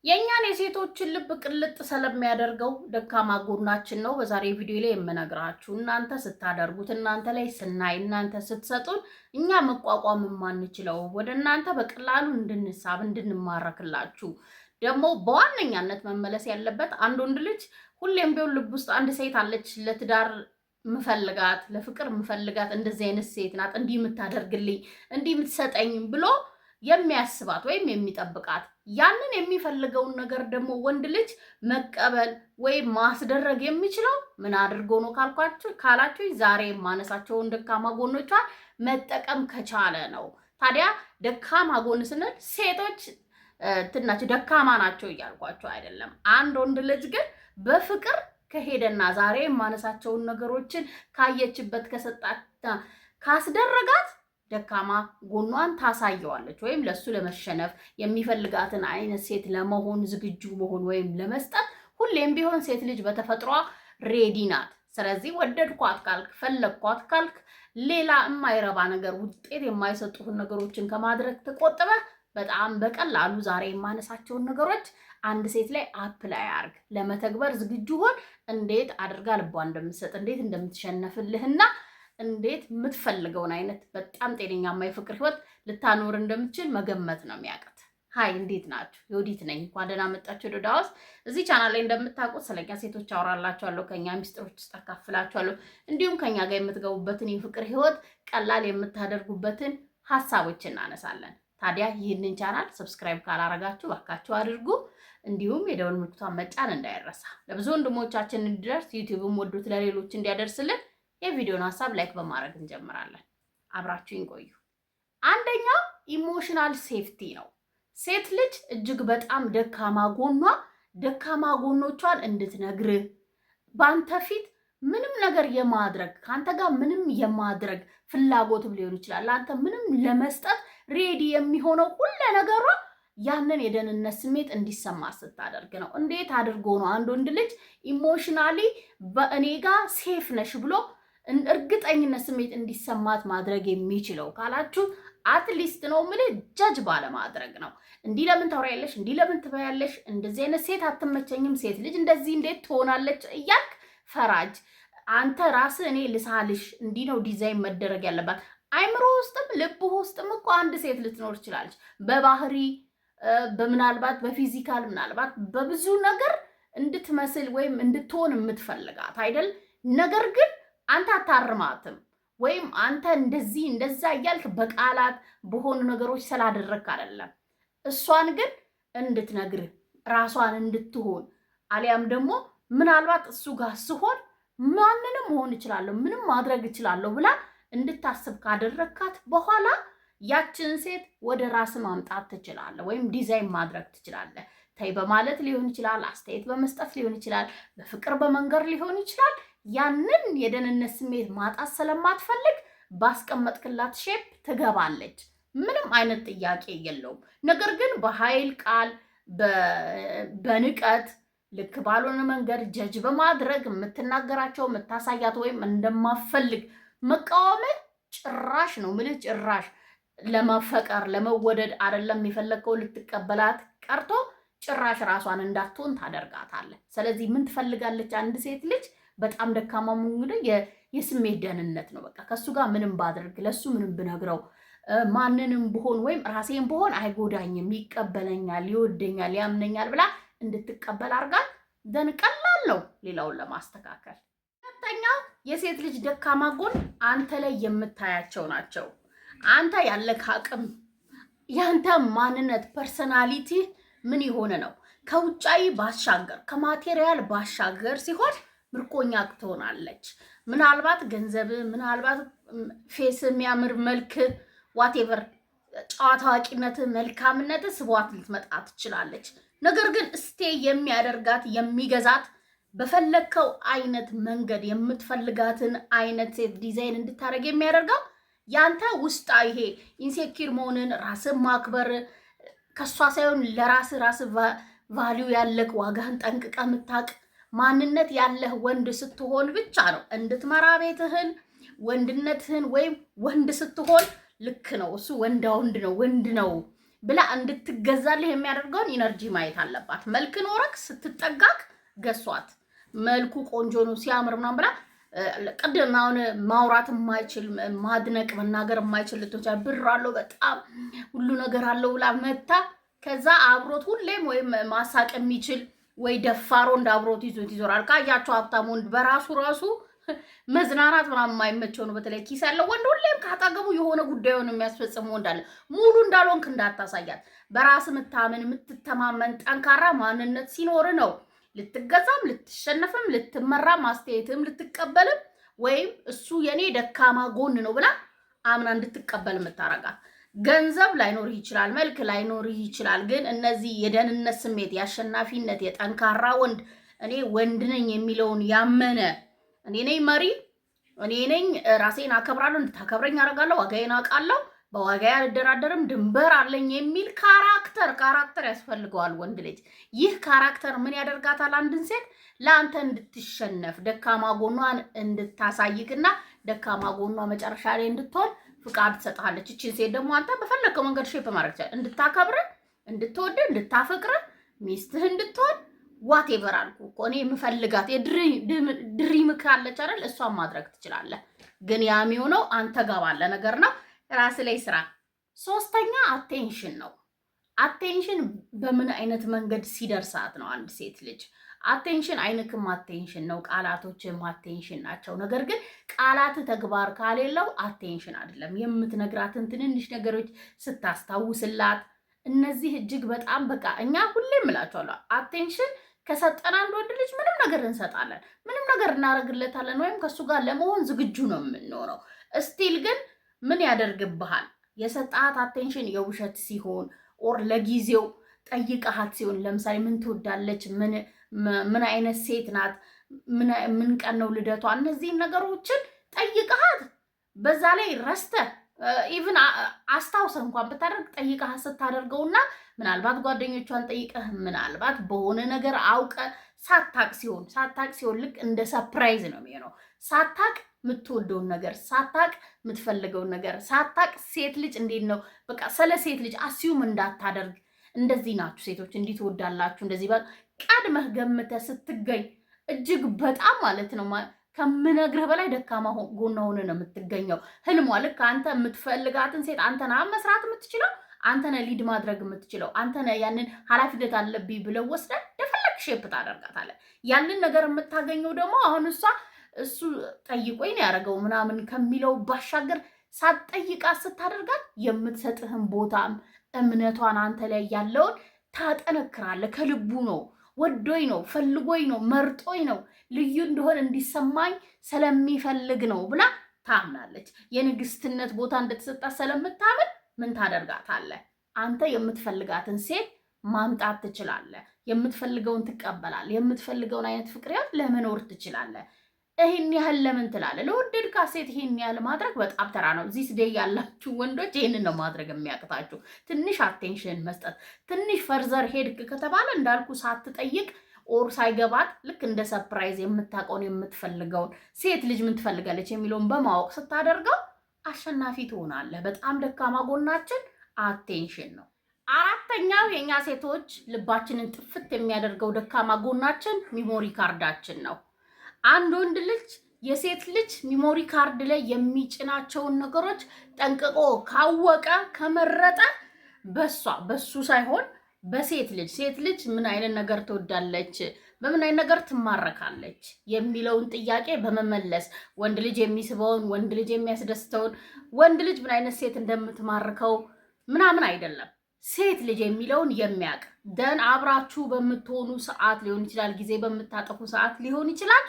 የኛን የሴቶችን ልብ ቅልጥ ስለሚያደርገው ደካማ ጎናችን ነው በዛሬ ቪዲዮ ላይ የምነግራችሁ። እናንተ ስታደርጉት፣ እናንተ ላይ ስናይ፣ እናንተ ስትሰጡን እኛ መቋቋም የማንችለው ወደ እናንተ በቀላሉ እንድንሳብ እንድንማረክላችሁ ደግሞ በዋነኛነት መመለስ ያለበት አንድ ወንድ ልጅ ሁሌም ቢሆን ልብ ውስጥ አንድ ሴት አለች ለትዳር ምፈልጋት ለፍቅር ምፈልጋት እንደዚህ አይነት ሴት ናት እንዲህ የምታደርግልኝ እንዲህ የምትሰጠኝ ብሎ የሚያስባት ወይም የሚጠብቃት ያንን የሚፈልገውን ነገር ደግሞ ወንድ ልጅ መቀበል ወይም ማስደረግ የሚችለው ምን አድርጎ ነው ካላችሁ ዛሬ ማነሳቸውን ደካማ ጎኖቿን መጠቀም ከቻለ ነው። ታዲያ ደካማ ጎን ስንል ሴቶች ትናቸው ደካማ ናቸው እያልኳቸው አይደለም። አንድ ወንድ ልጅ ግን በፍቅር ከሄደና ዛሬ ማነሳቸውን ነገሮችን ካየችበት ከሰጣት ካስደረጋት ደካማ ጎኗን ታሳየዋለች ወይም ለሱ ለመሸነፍ የሚፈልጋትን አይነት ሴት ለመሆን ዝግጁ መሆን ወይም ለመስጠት ሁሌም ቢሆን ሴት ልጅ በተፈጥሯ ሬዲ ናት። ስለዚህ ወደድኳት ካልክ ፈለግኳት ካልክ ሌላ የማይረባ ነገር ውጤት የማይሰጡትን ነገሮችን ከማድረግ ተቆጥበ በጣም በቀላሉ ዛሬ የማነሳቸውን ነገሮች አንድ ሴት ላይ አፕላይ አርግ ለመተግበር ዝግጁ ሆን። እንዴት አድርጋ ልቧ እንደምትሰጥ እንዴት እንደምትሸነፍልህና እንዴት የምትፈልገውን አይነት በጣም ጤነኛ የፍቅር ህይወት ልታኖር እንደምትችል መገመት ነው የሚያቀት። ሃይ እንዴት ናችሁ? ዮዲት ነኝ። እንኳን ደህና መጣችሁ ዶዳ ሃውስ። እዚህ ቻናል ላይ እንደምታውቁት ስለኛ ሴቶች አወራላችኋለሁ፣ ከኛ ሚስጥሮች ውስጥ አካፍላችኋለሁ፣ እንዲሁም ከኛ ጋር የምትገቡበትን የፍቅር ህይወት ቀላል የምታደርጉበትን ሀሳቦች እናነሳለን። ታዲያ ይህንን ቻናል ሰብስክራይብ ካላረጋችሁ ባካችሁ አድርጉ። እንዲሁም የደወል ምልክቷን መጫን እንዳይረሳ። ለብዙ ወንድሞቻችን እንዲደርስ ዩቲዩብም ወዱት ለሌሎች እንዲያደርስልን የቪዲዮን ሀሳብ ላይክ በማድረግ እንጀምራለን። አብራችሁኝ ቆዩ። አንደኛው ኢሞሽናል ሴፍቲ ነው። ሴት ልጅ እጅግ በጣም ደካማ ጎኖቿን እንድትነግርህ ባንተ ፊት ምንም ነገር የማድረግ ካንተ ጋር ምንም የማድረግ ፍላጎትም ሊሆን ይችላል። አንተ ምንም ለመስጠት ሬዲ የሚሆነው ሁሉ ነገሯ ያንን የደህንነት ስሜት እንዲሰማ ስታደርግ ነው። እንዴት አድርጎ ነው አንድ ወንድ ልጅ ኢሞሽናሊ በእኔ ጋር ሴፍ ነሽ ብሎ እርግጠኝነት ስሜት እንዲሰማት ማድረግ የሚችለው ካላችሁ አትሊስት ነው የምልህ ጀጅ ባለማድረግ ነው። እንዲህ ለምን ታወሪያለሽ፣ እንዲህ ለምን ትበያለሽ፣ እንደዚህ አይነት ሴት አትመቸኝም፣ ሴት ልጅ እንደዚህ እንዴት ትሆናለች እያልክ ፈራጅ አንተ ራስህ እኔ ልሳልሽ እንዲህ ነው ዲዛይን መደረግ ያለባት። አይምሮ ውስጥም ልብ ውስጥም እኮ አንድ ሴት ልትኖር ትችላለች። በባህሪ በምናልባት በፊዚካል ምናልባት በብዙ ነገር እንድትመስል ወይም እንድትሆን የምትፈልጋት አይደል? ነገር ግን አንተ አታርማትም ወይም አንተ እንደዚህ እንደዛ እያልክ በቃላት በሆኑ ነገሮች ስላደረግክ አይደለም። እሷን ግን እንድትነግርህ ራሷን እንድትሆን አሊያም ደግሞ ምናልባት እሱ ጋር ስሆን ማንንም መሆን እችላለሁ ምንም ማድረግ እችላለሁ ብላ እንድታስብ ካደረግካት በኋላ ያችን ሴት ወደ ራስ ማምጣት ትችላለህ ወይም ዲዛይን ማድረግ ትችላለህ። ተይ በማለት ሊሆን ይችላል፣ አስተያየት በመስጠት ሊሆን ይችላል፣ በፍቅር በመንገር ሊሆን ይችላል። ያንን የደህንነት ስሜት ማጣት ስለማትፈልግ ባስቀመጥክላት ሼፕ ትገባለች። ምንም አይነት ጥያቄ የለውም። ነገር ግን በኃይል ቃል በንቀት ልክ ባልሆነ መንገድ ጀጅ በማድረግ የምትናገራቸው የምታሳያት ወይም እንደማፈልግ መቃወም ጭራሽ ነው ምልህ ጭራሽ ለመፈቀር ለመወደድ አይደለም የፈለግከው ልትቀበላት ቀርቶ ጭራሽ ራሷን እንዳትሆን ታደርጋታለህ። ስለዚህ ምን ትፈልጋለች አንድ ሴት ልጅ? በጣም ደካማ እንግዲህ የስሜት ደህንነት ነው። በቃ ከሱ ጋር ምንም ባድርግ ለሱ ምንም ብነግረው ማንንም ብሆን ወይም ራሴን ብሆን አይጎዳኝም፣ ይቀበለኛል፣ ይወደኛል፣ ያምነኛል ብላ እንድትቀበል አድርጋት ደን ቀላል ነው ሌላውን ለማስተካከል። ሁለተኛው የሴት ልጅ ደካማ ጎን አንተ ላይ የምታያቸው ናቸው። አንተ ያለህ አቅም ያንተ ማንነት ፐርሰናሊቲ ምን የሆነ ነው ከውጫዊ ባሻገር ከማቴሪያል ባሻገር ሲሆን ምርኮኛ ትሆናለች። ምናልባት ገንዘብ፣ ምናልባት ፌስ የሚያምር መልክ ዋቴቨር ጨዋታ አዋቂነት መልካምነት ስቧት ልትመጣ ትችላለች። ነገር ግን እስቴ የሚያደርጋት የሚገዛት በፈለከው አይነት መንገድ የምትፈልጋትን አይነት ሴት ዲዛይን እንድታደርግ የሚያደርገው ያንተ ውስጣ ይሄ ኢንሴኪር መሆንን ራስን ማክበር ከሷ ሳይሆን ለራስ ቫልዩ ያለክ ዋጋህን ጠንቅቀ የምታውቅ ማንነት ያለህ ወንድ ስትሆን ብቻ ነው እንድትመራ ቤትህን ወንድነትህን ወይም ወንድ ስትሆን ልክ ነው እሱ ወንድ ነው ብላ እንድትገዛልህ የሚያደርገውን ኢነርጂ ማየት አለባት። መልክ ኖረክ ስትጠጋክ ገሷት መልኩ ቆንጆ ነው ሲያምር ምናምን ብላ ቅድም አሁን ማውራት የማይችል ማድነቅ መናገር የማይችል ልትሆን ብር አለው በጣም ሁሉ ነገር አለው ብላ መታ ከዛ አብሮት ሁሌም ወይም ማሳቅ የሚችል ወይ ደፋሮ እንደ አብሮት ይዞት ይዞራል። ካያቸው ሀብታም ወንድ በራሱ መዝናናት ምናምን የማይመቸው ነው። በተለይ ኪስ ያለው ወንድ ሁሌም ካጠገቡ የሆነ ጉዳዩን የሚያስፈጽም ወንድ አለ። ሙሉ እንዳልሆንክ እንዳታሳያት። በራስ የምታምን የምትተማመን ጠንካራ ማንነት ሲኖር ነው ልትገዛም ልትሸነፍም ልትመራም አስተያየትም ልትቀበልም ወይም እሱ የኔ ደካማ ጎን ነው ብላ አምና እንድትቀበል የምታረጋት። ገንዘብ ላይኖርህ ይችላል፣ መልክ ላይኖርህ ይችላል። ግን እነዚህ የደህንነት ስሜት፣ የአሸናፊነት፣ የጠንካራ ወንድ እኔ ወንድ ነኝ የሚለውን ያመነ እኔ ነኝ መሪ፣ እኔ ነኝ ራሴን አከብራለሁ፣ እንድታከብረኝ አደርጋለሁ፣ ዋጋዬን አውቃለሁ፣ በዋጋዬ አልደራደርም፣ ድንበር አለኝ የሚል ካራክተር ያስፈልገዋል ወንድ ልጅ። ይህ ካራክተር ምን ያደርጋታል? አንድን ሴት ለአንተ እንድትሸነፍ ደካማ ጎኗን እንድታሳይክና ደካማ ጎኗ መጨረሻ ላይ እንድትሆን ፍቃድ ትሰጥሃለች። እቺን ሴት ደግሞ አንተ በፈለከው መንገድ ሼፕ ማድረግ ይችላል። እንድታከብር፣ እንድትወድ፣ እንድታፈቅር፣ ሚስትህ እንድትሆን ዋቴቨር አልኩ እኮ እኔ የምፈልጋት ድሪም ካለች አይደል እሷን ማድረግ ትችላለህ። ግን ያ የሚሆነው አንተ ጋር ባለ ነገር ነው። ራስ ላይ ስራ። ሶስተኛ አቴንሽን ነው። አቴንሽን በምን አይነት መንገድ ሲደርሳት ነው አንድ ሴት ልጅ አቴንሽን አይንክም አቴንሽን ነው፣ ቃላቶችም አቴንሽን ናቸው። ነገር ግን ቃላት ተግባር ካሌለው አቴንሽን አይደለም። የምትነግራትን ትንንሽ ነገሮች ስታስታውስላት እነዚህ እጅግ በጣም በቃ እኛ ሁሌም እላቸዋለሁ አቴንሽን ከሰጠን አንድ ወንድ ልጅ ምንም ነገር እንሰጣለን፣ ምንም ነገር እናደርግለታለን፣ ወይም ከሱ ጋር ለመሆን ዝግጁ ነው የምንሆነው። እስቲል ግን ምን ያደርግብሃል? የሰጣት አቴንሽን የውሸት ሲሆን ኦር ለጊዜው ጠይቀሃት ሲሆን፣ ለምሳሌ ምን ትወዳለች፣ ምን አይነት ሴት ናት፣ ምን ቀን ነው ልደቷ፣ እነዚህን ነገሮችን ጠይቀሃት በዛ ላይ ረስተህ ኢቭን አስታውሰህ እንኳን ብታደርግ ጠይቀሃት ስታደርገውና ምናልባት ጓደኞቿን ጠይቀህ ምናልባት በሆነ ነገር አውቀ ሳታቅ ሲሆን ልክ እንደ ሰርፕራይዝ ነው የሚሆነው። ሳታቅ የምትወደውን ነገር ሳታቅ የምትፈልገውን ነገር ሳታቅ ሴት ልጅ እንዴት ነው በቃ ስለ ሴት ልጅ አስዩም እንዳታደርግ። እንደዚህ ናችሁ ሴቶች፣ እንዲህ ትወዳላችሁ፣ እንደዚህ ቀድመህ ገምተህ ስትገኝ እጅግ በጣም ማለት ነው ከምነግርህ በላይ ደካማ ጎና ሆነ ነው የምትገኘው። ህልሟ ልክ አንተ የምትፈልጋትን ሴት አንተ ነህ መስራት የምትችለው፣ አንተ ነህ ሊድ ማድረግ የምትችለው፣ አንተ ነህ ያንን ኃላፊነት አለብኝ ብለው ወስደህ የፈለግ ሼፕ ታደርጋታለህ። ያንን ነገር የምታገኘው ደግሞ አሁን እሱ ጠይቆኝ ነው ያደረገው ምናምን ከሚለው ባሻገር ሳትጠይቃት ስታደርጋት የምትሰጥህን ቦታም እምነቷን አንተ ላይ ያለውን ታጠነክራለህ። ከልቡ ነው፣ ወዶኝ ነው፣ ፈልጎኝ ነው፣ መርጦኝ ነው፣ ልዩ እንደሆነ እንዲሰማኝ ስለሚፈልግ ነው ብላ ታምናለች። የንግስትነት ቦታ እንደተሰጣት ስለምታምን ምን ታደርጋታለህ? አንተ የምትፈልጋትን ሴት ማምጣት ትችላለህ። የምትፈልገውን ትቀበላለህ። የምትፈልገውን አይነት ፍቅር ለመኖር ትችላለህ። ይሄን ያህል ለምን ትላለህ? ለወደድካት ሴት ይሄን ያህል ማድረግ በጣም ተራ ነው። እዚህ ስደይ ያላችሁ ወንዶች ይሄንን ነው ማድረግ የሚያቅታችሁ። ትንሽ አቴንሽን መስጠት። ትንሽ ፈርዘር ሄድክ ከተባለ እንዳልኩ ሳትጠይቅ ኦር ሳይገባት ልክ እንደ ሰርፕራይዝ የምታውቀውን የምትፈልገውን ሴት ልጅ ምን ትፈልጋለች የሚለውን በማወቅ ስታደርገው አሸናፊ ትሆናለህ። በጣም ደካማ ጎናችን አቴንሽን ነው። አራተኛው የኛ ሴቶች ልባችንን ጥፍት የሚያደርገው ደካማ ጎናችን ሚሞሪ ካርዳችን ነው። አንድ ወንድ ልጅ የሴት ልጅ ሚሞሪ ካርድ ላይ የሚጭናቸውን ነገሮች ጠንቅቆ ካወቀ ከመረጠ በሱ ሳይሆን በሴት ልጅ ምን አይነት ነገር ትወዳለች፣ በምን አይነት ነገር ትማረካለች የሚለውን ጥያቄ በመመለስ ወንድ ልጅ የሚስበውን፣ ወንድ ልጅ የሚያስደስተውን፣ ወንድ ልጅ ምን አይነት ሴት እንደምትማርከው ምናምን አይደለም። ሴት ልጅ የሚለውን የሚያውቅ ደን አብራችሁ በምትሆኑ ሰዓት ሊሆን ይችላል፣ ጊዜ በምታጠፉ ሰዓት ሊሆን ይችላል።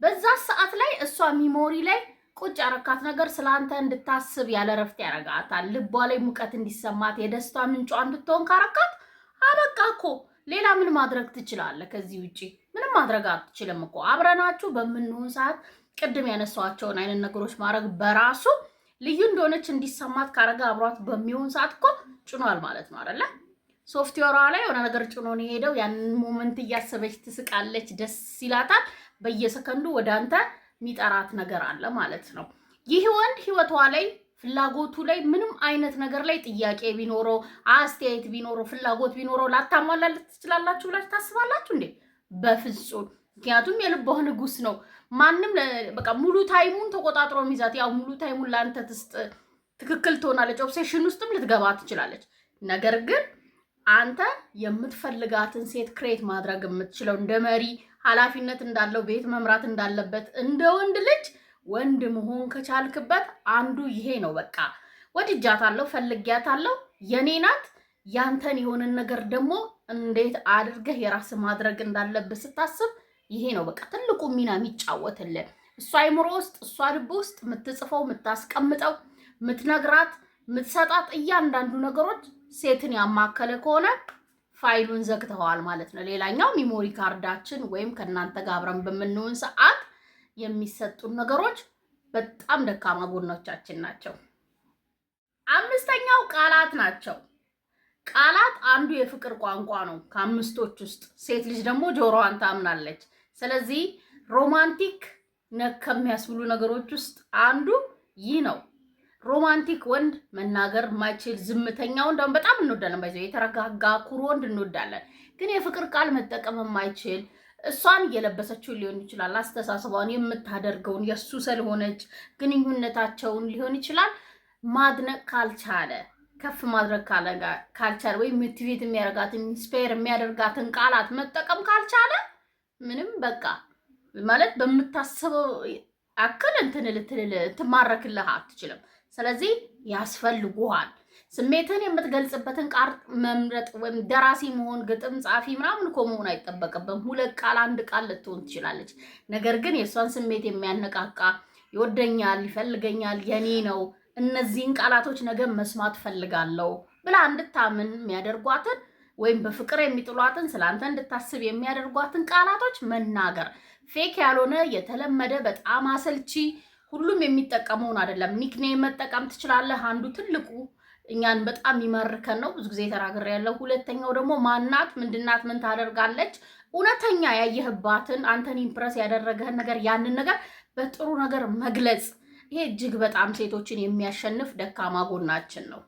በዛ ሰዓት ላይ እሷ ሚሞሪ ላይ ቁጭ ያረካት ነገር ስለአንተ እንድታስብ ያለ ረፍት ያረጋታል። ልቧ ላይ ሙቀት እንዲሰማት የደስታ ምንጯ እንድትሆን ካረካት አበቃ እኮ። ሌላ ምን ማድረግ ትችላለህ? ከዚህ ውጪ ምንም ማድረግ አትችልም እኮ። አብረናችሁ በምንሆን ሰዓት ቅድም ያነሳኋቸውን አይነት ነገሮች ማድረግ በራሱ ልዩ እንደሆነች እንዲሰማት ካረጋ አብሯት በሚሆን ሰዓት እኮ ጭኗል ማለት ነው አይደለ? ሶፍትዌሯ ላይ የሆነ ነገር ጭኖ ነው የሄደው። ያንን ሞመንት እያሰበች ትስቃለች፣ ደስ ይላታል። በየሰከንዱ ወደ አንተ የሚጠራት ነገር አለ ማለት ነው። ይህ ወንድ ህይወቷ ላይ ፍላጎቱ ላይ ምንም አይነት ነገር ላይ ጥያቄ ቢኖረው አስተያየት ቢኖረው ፍላጎት ቢኖረው ላታሟላለት ትችላላችሁ ብላችሁ ታስባላችሁ እንዴ? በፍጹም። ምክንያቱም የልቧ ንጉስ ነው። ማንም በቃ ሙሉ ታይሙን ተቆጣጥሮ የሚይዛት ያው ሙሉ ታይሙን ለአንተ ትስጥ፣ ትክክል ትሆናለች። ኦብሴሽን ውስጥም ልትገባ ትችላለች። ነገር ግን አንተ የምትፈልጋትን ሴት ክሬት ማድረግ የምትችለው እንደ መሪ ኃላፊነት እንዳለው ቤት መምራት እንዳለበት እንደ ወንድ ልጅ ወንድ መሆን ከቻልክበት አንዱ ይሄ ነው። በቃ ወድጃታለሁ፣ ፈልጊያታለሁ፣ የኔ ናት። ያንተን የሆነን ነገር ደግሞ እንዴት አድርገህ የራስ ማድረግ እንዳለብህ ስታስብ ይሄ ነው በቃ ትልቁ ሚና የሚጫወትልህ። እሷ አይምሮ ውስጥ እሷ ልብ ውስጥ የምትጽፈው የምታስቀምጠው የምትነግራት የምትሰጣት እያንዳንዱ ነገሮች ሴትን ያማከለ ከሆነ ፋይሉን ዘግተዋል ማለት ነው። ሌላኛው ሚሞሪ ካርዳችን ወይም ከእናንተ ጋር አብረን በምንሆን ሰዓት የሚሰጡን ነገሮች በጣም ደካማ ጎኖቻችን ናቸው። አምስተኛው ቃላት ናቸው። ቃላት አንዱ የፍቅር ቋንቋ ነው ከአምስቶች ውስጥ። ሴት ልጅ ደግሞ ጆሮዋን ታምናለች። ስለዚህ ሮማንቲክ ነክ ከሚያስብሉ ነገሮች ውስጥ አንዱ ይህ ነው። ሮማንቲክ ወንድ መናገር ማይችል ዝምተኛው እንደውም በጣም እንወዳለን። ባይዘው የተረጋጋ ኩሩ ወንድ እንወዳለን። ግን የፍቅር ቃል መጠቀም የማይችል እሷን እየለበሰችው ሊሆን ይችላል፣ አስተሳሰቧን የምታደርገውን የሱ ስለሆነች ግንኙነታቸውን ሊሆን ይችላል ማድነቅ ካልቻለ ከፍ ማድረግ ካልቻለ ወይ ሞቲቬት የሚያደርጋትን ኢንስፓየር የሚያደርጋትን ቃላት መጠቀም ካልቻለ ምንም በቃ ማለት በምታስበው አክል ትማረክልህ አትችልም። ስለዚህ ያስፈልጉሃል። ስሜትን የምትገልጽበትን ቃል መምረጥ ወይም ደራሲ መሆን ግጥም ጻፊ ምናምን እኮ መሆን አይጠበቅብም። ሁለት ቃል አንድ ቃል ልትሆን ትችላለች። ነገር ግን የእሷን ስሜት የሚያነቃቃ ይወደኛል፣ ይፈልገኛል፣ የኔ ነው እነዚህን ቃላቶች ነገ መስማት ፈልጋለሁ ብላ እንድታምን የሚያደርጓትን ወይም በፍቅር የሚጥሏትን ስላንተ እንድታስብ የሚያደርጓትን ቃላቶች መናገር። ፌክ ያልሆነ የተለመደ በጣም አሰልቺ ሁሉም የሚጠቀመውን አይደለም። ኒክኔም መጠቀም ትችላለህ። አንዱ ትልቁ እኛን በጣም ይመርከን ነው። ብዙ ጊዜ ተናግሬ ያለው። ሁለተኛው ደግሞ ማናት፣ ምንድናት፣ ምን ታደርጋለች፣ እውነተኛ ያየህባትን አንተን ኢምፕረስ ያደረገህን ነገር ያንን ነገር በጥሩ ነገር መግለጽ። ይሄ እጅግ በጣም ሴቶችን የሚያሸንፍ ደካማ ጎናችን ነው።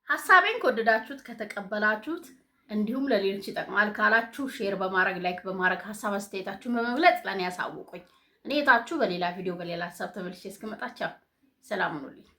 ሀሳቤን ከወደዳችሁት ከተቀበላችሁት፣ እንዲሁም ለሌሎች ይጠቅማል ካላችሁ ሼር በማድረግ ላይክ በማድረግ ሀሳብ አስተያየታችሁን በመግለጽ ለኔ ያሳውቁኝ። እኔ የታችሁ በሌላ ቪዲዮ በሌላ ሀሳብ ተመልሼ እስክመጣ ሰላም ሁኑልኝ።